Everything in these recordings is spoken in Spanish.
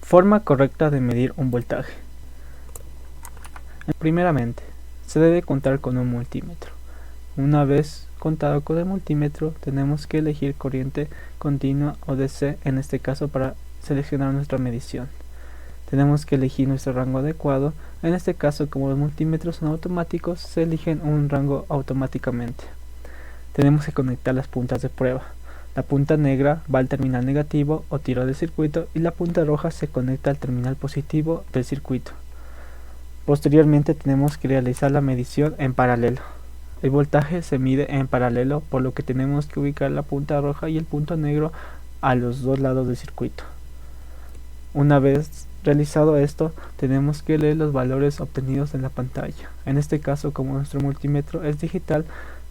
Forma correcta de medir un voltaje. Primeramente, se debe contar con un multímetro. Una vez contado con el multímetro, tenemos que elegir corriente continua o DC, en este caso para seleccionar nuestra medición. Tenemos que elegir nuestro rango adecuado. En este caso, como los multímetros son automáticos, se eligen un rango automáticamente. Tenemos que conectar las puntas de prueba. La punta negra va al terminal negativo o tiro del circuito y la punta roja se conecta al terminal positivo del circuito. Posteriormente tenemos que realizar la medición en paralelo. El voltaje se mide en paralelo, por lo que tenemos que ubicar la punta roja y el punto negro a los dos lados del circuito. Una vez realizado esto, tenemos que leer los valores obtenidos en la pantalla. En este caso, como nuestro multímetro es digital,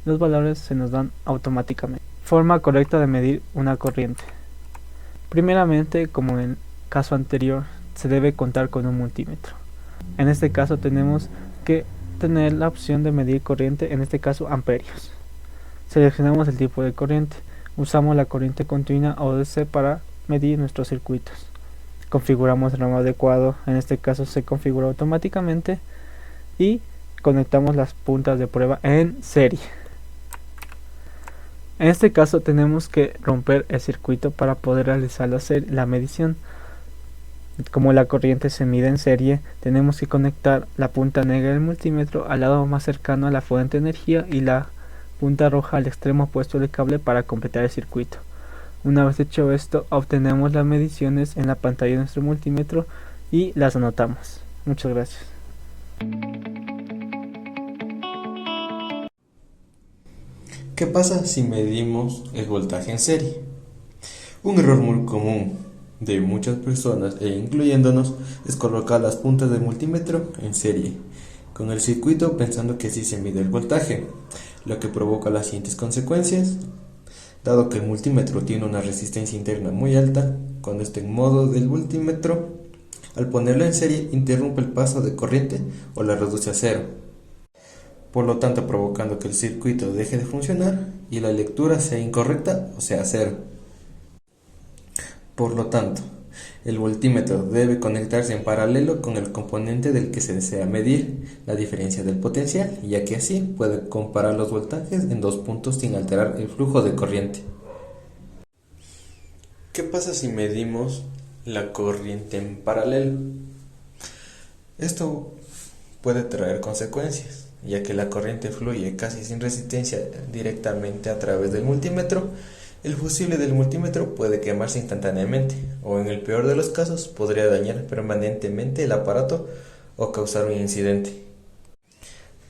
los valores se nos dan automáticamente. Forma correcta de medir una corriente. Primeramente, como en el caso anterior, se debe contar con un multímetro. En este caso tenemos que tener la opción de medir corriente, en este caso amperios. Seleccionamos el tipo de corriente. Usamos la corriente continua o DC para medir nuestros circuitos. Configuramos el rango adecuado, en este caso se configura automáticamente, y conectamos las puntas de prueba en serie. En este caso tenemos que romper el circuito para poder realizar la medición. Como la corriente se mide en serie, tenemos que conectar la punta negra del multímetro al lado más cercano a la fuente de energía y la punta roja al extremo opuesto del cable para completar el circuito. Una vez hecho esto, obtenemos las mediciones en la pantalla de nuestro multímetro y las anotamos. Muchas gracias. ¿Qué pasa si medimos el voltaje en serie? Un error muy común de muchas personas, e incluyéndonos, es colocar las puntas del multímetro en serie con el circuito pensando que así se mide el voltaje, lo que provoca las siguientes consecuencias. Dado que el multímetro tiene una resistencia interna muy alta, cuando está en modo del multímetro, al ponerlo en serie interrumpe el paso de corriente o la reduce a cero, por lo tanto provocando que el circuito deje de funcionar y la lectura sea incorrecta o sea cero. Por lo tanto, el voltímetro debe conectarse en paralelo con el componente del que se desea medir la diferencia del potencial, ya que así puede comparar los voltajes en dos puntos sin alterar el flujo de corriente. ¿Qué pasa si medimos la corriente en paralelo? Esto puede traer consecuencias, ya que la corriente fluye casi sin resistencia directamente a través del multímetro. El fusible del multímetro puede quemarse instantáneamente, o en el peor de los casos podría dañar permanentemente el aparato o causar un incidente.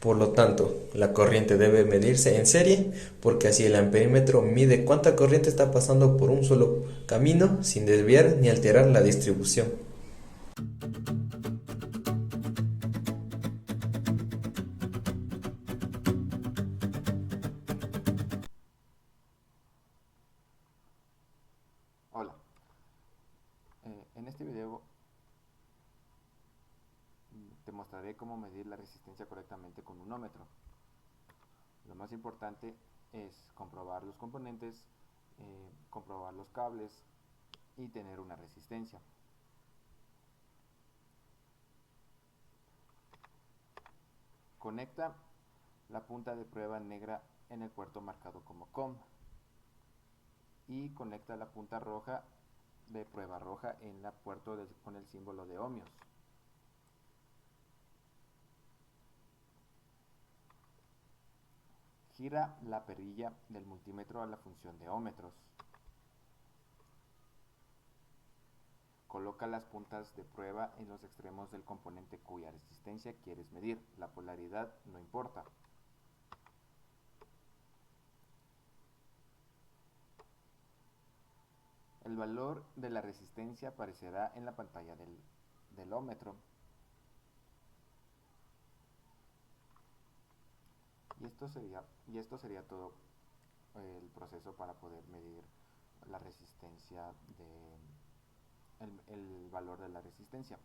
Por lo tanto, la corriente debe medirse en serie, porque así el amperímetro mide cuánta corriente está pasando por un solo camino sin desviar ni alterar la distribución. Hola, en este video te mostraré cómo medir la resistencia correctamente con un ohmmetro. Lo más importante es comprobar los componentes, comprobar los cables y tener una resistencia. Conecta la punta de prueba negra en el puerto marcado como COM y conecta la punta roja de prueba roja en la puerto con el símbolo de ohmios. Gira la perilla del multímetro a la función de ohmmetros. Coloca las puntas de prueba en los extremos del componente cuya resistencia quieres medir. La polaridad no importa. El valor de la resistencia aparecerá en la pantalla del ohmmetro. Y esto sería todo el proceso para poder medir la resistencia el valor de la resistencia.